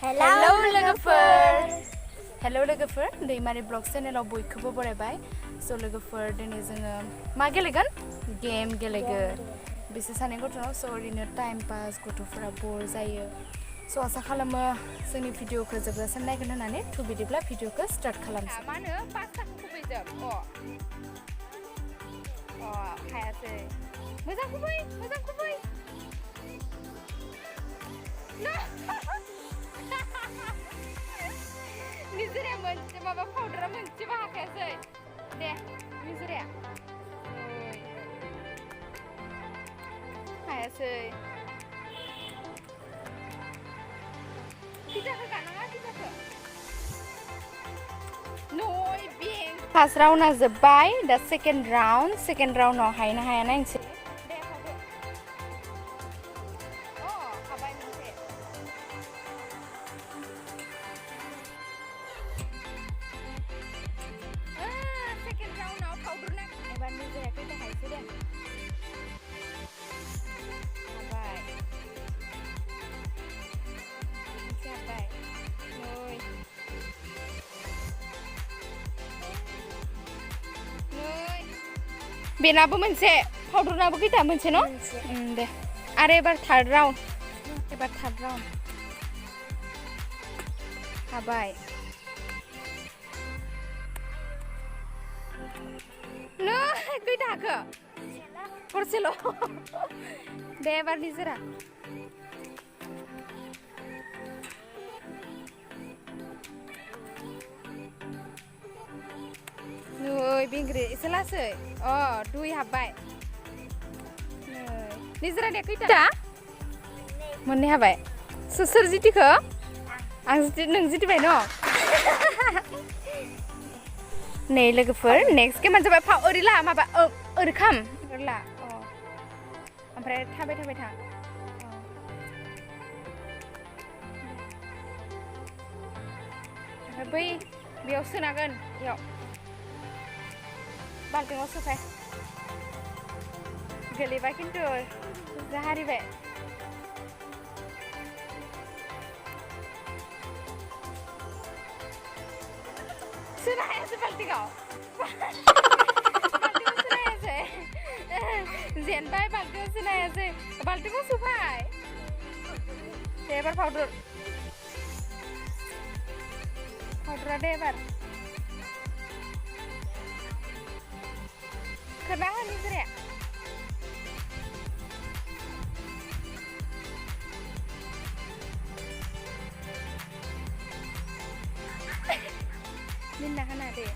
hello लोगोफोर दैमारि blog चेनेलाव बयखौबो बरायबाय स' लोगोफोर दिनै जोङो मा गेलेगोन गेम गेलेगोन बिसोर सानै गथ'नाव स' ओरैनो टाइम पास गथ'फोरा बर जायो स' आसा खालामो जोंनि भिडिअखौ जोबजासिम नायगोन होननानै थ' बिदिब्ला भिडिअखौ स्टार्ट खालामसै मा होनो पास्ताखौ खुबैजोब हायासै मोजां खुबै निजोराया मोनसे माबा पाउडारा मोनसेबो हाखायासै दे निजोराया हायासै पिजाखौ गानाङा पिजाखौ नय बें फार्स्ट राउन्डआ जोब्बाय दा सेकेन्ड राउन्डआव हायना हाया नायनोसै बेनाबो मोनसे पाउडारनाबो गैथा मोनसे न' दे आरो एबार थार्ड राउन्ड हाबाय नै खैथा हाखो हरसेल' दे एबार निजोरा नै बेंग्रि एसे लासै दुइ हाबबाय निजोरा दे खैथा मोननै हाबाय सोर जितिखो आं नों जितिबाय न' नै लोगोफोर नेक्स्ट गेमानो जाबाय ओरै ला माबा ओरै खाम ओरै ला ओमफ्राय थाबाय था ओमफ्राय बै बेयाव सोनांगोन बेयाव बाल्टिंआव सोफाय गोलैबाय खिन्थु जाहारिबाय सोनो हायासै बाल्टिंआव सोनो हायासै जेनबाय बाल्टिंआव सोनो हायासै बाल्टिंआव सोफाय दे एबार पाउडारा दे एबार खोना होनि जिराया निन्ना होना दे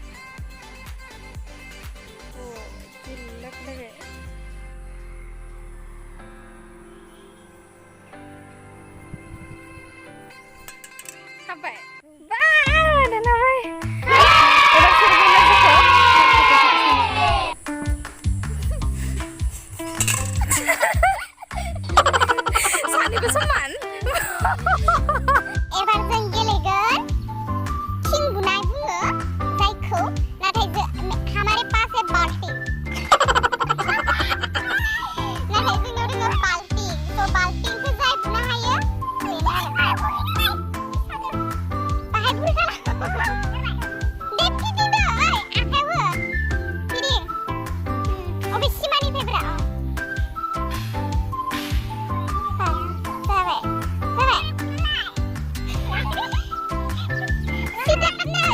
जिल्लक लगे हाबाय दानाबाय एबार सोरबा सानिबो समान एबार जों गेलेगोन थिं बुनाय बुङो जायखौ नाथाय हमारे पास है बाल्टी नाथाय जोंनाव दङ बाल्टी तो बाल्टीखौ जाय बुनो हायो बेनो आरो बाहाय बुरखाला दे फिदिंदो आखायाव हो फिदिं अबे सिमानिफ्राय ब्रा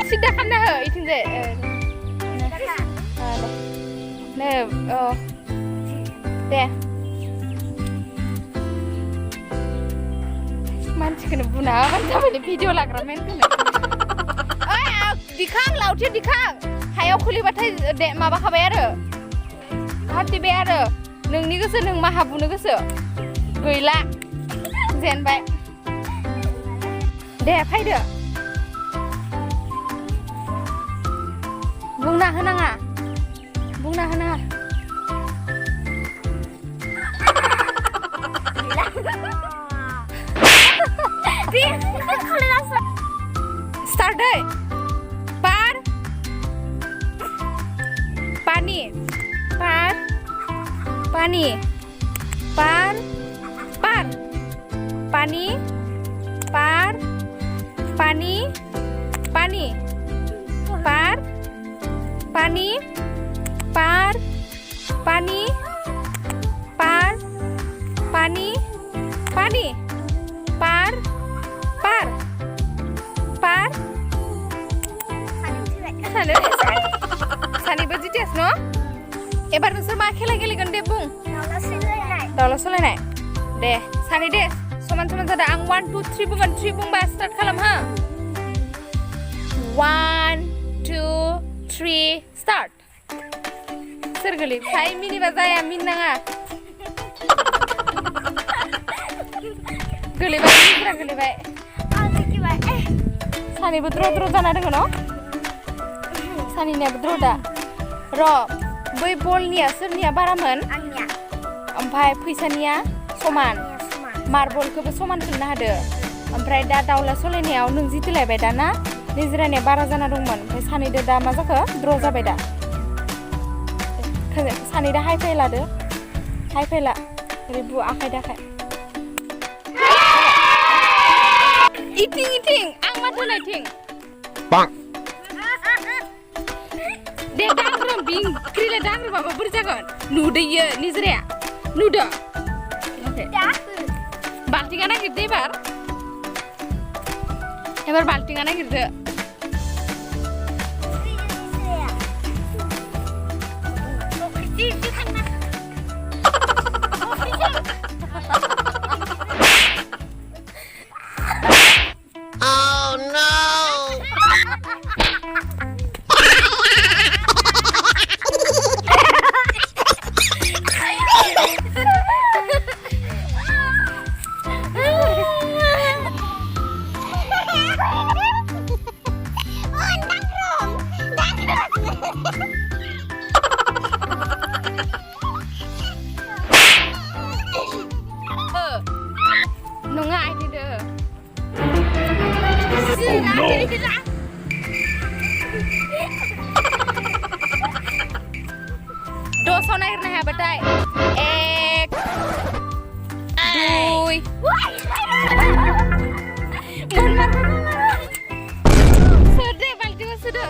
सिदा खालामना हो इथिंजाय दे मानसिखौनो बुना होबानो जाबाय भिडिअ लाग्रा मेनखौनो दिखां लावथि दिखां हायाव खुलिबाथाय दे माबाखाबाय आरो हाथिबाय आरो नोंनि गोसो नों मा हाबुनो गोसो गैला जेनबाय दे फायदो बुंना होनाङा स्टार्ट है पार पानी पार पानी पार पार पानी पार pani pani par pani par pani par pani pani par par par सानैबो जितियास न एबार नोंसोर मा खेला गेलेगोन दे बुं दाउला सलायनाय दे सानै दे समान समान जादों आं 1 2 3 बुंगोन 3 बुंबा स्टार्ट खालाम हा 1 2 3 स्टार्ट सोर गोलै फाइ मिनिबा जाया मिनिनाङा गोलैबाय मिनिग्रा गोलैबाय सानैबो द्र जाना दङ न सानैनियाबो द्र दा र बै बलनिया सोरनिया बारामोन आंनिया ओमफ्राय फैसानिया समान मार्बलखौबो समान खालामनो हादो ओमफ्राय दा दाउला सलायनायाव नों जितलायबाय दा ना निजिरानिया बारा जाना दंमोन ओमफ्राय सानैदो दा मा जाखो द्र जाबाय दा सानैदो हाइ फाइ लादो हाइ फाइ ला रिबु आखाइ दाखाइ इथिं इथिं आं माथो होनायथिं दे दांग्रोम बिंग्रिले दांग्रोबाबो बोरै जागोन नुदो इयो निजिराया नुदो बाल्टिङा नागिरदो एबार बाल्टिङा नागिरदो नङा आइदो दसाव नागिरनो हायाबाथाय 1 2 सोदो बाल्टिङाव सोदो